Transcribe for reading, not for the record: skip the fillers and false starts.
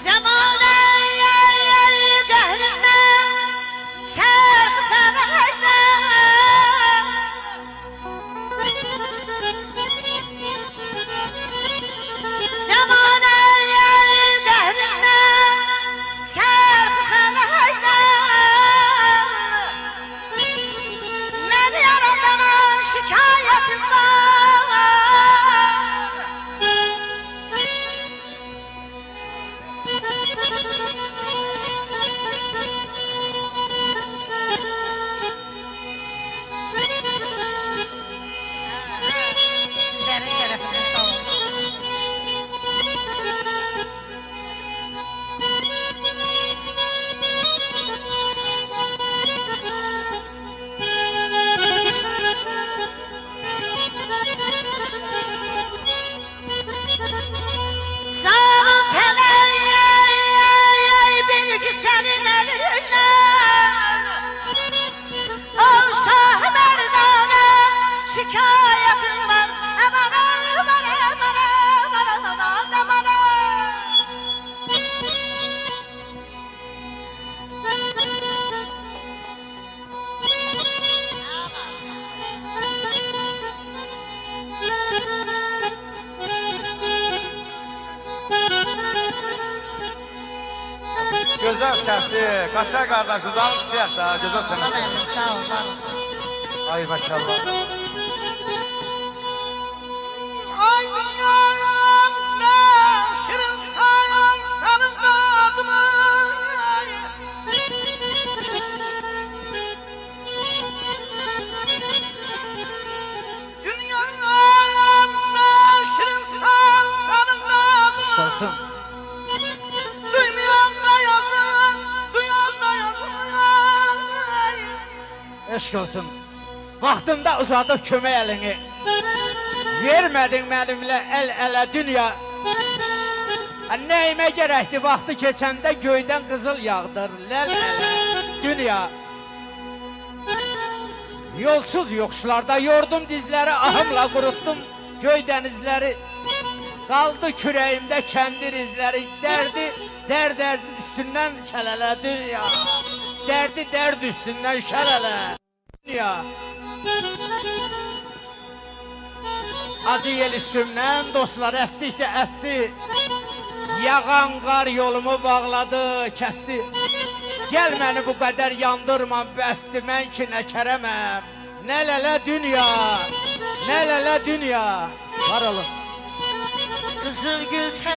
Zamane qəhrindən çərx fələkdən Zamane qəhrindən çərx fələkdən Məni yaradana şikayətim var Sizlerin şerefine sağ olun. Sağ feleğe bil ki senin elinden O Şah Merdane şikayetin var Aman aman aman aman aman aman Gözəl səsli, Qaçar qardaşımız alın istəyək də, gözəl Aman sənət. efendim sağ olun var olun. Ay maşallah. Ay dünyam ne şirin sayan senin adını Dünyam ne şirin sayan senin adını Olsun. Duymayan da yazın, duyan da yazın Eşq olsun. Vaxtında uzadıb kömək əlini. Vermədin mənimlə əl-ələ dünya. Nəyimə gərəkdi vaxtı keçəndə göydən qızıl yağdır. Ləl-ələ dünya. Yolsuz yoxuşlarda yordum dizləri, ahımla qurutdum göy dənizləri. Qaldı kürəyimdə kəndir izləri, dərdi dərd üstündən şələlə dünya. Dərdi dərd üstündən şələlə dünya. Acı yel üstümdən dostlar əsdikcə əsdi. Yağan qar yolumu bağladı, kəsdi. Gəl məni bu qədər yandırma bəsdi, mən ki nəkərəməm. Nə lələ dünya, nə lələ dünya. Var olun. Kızıl gül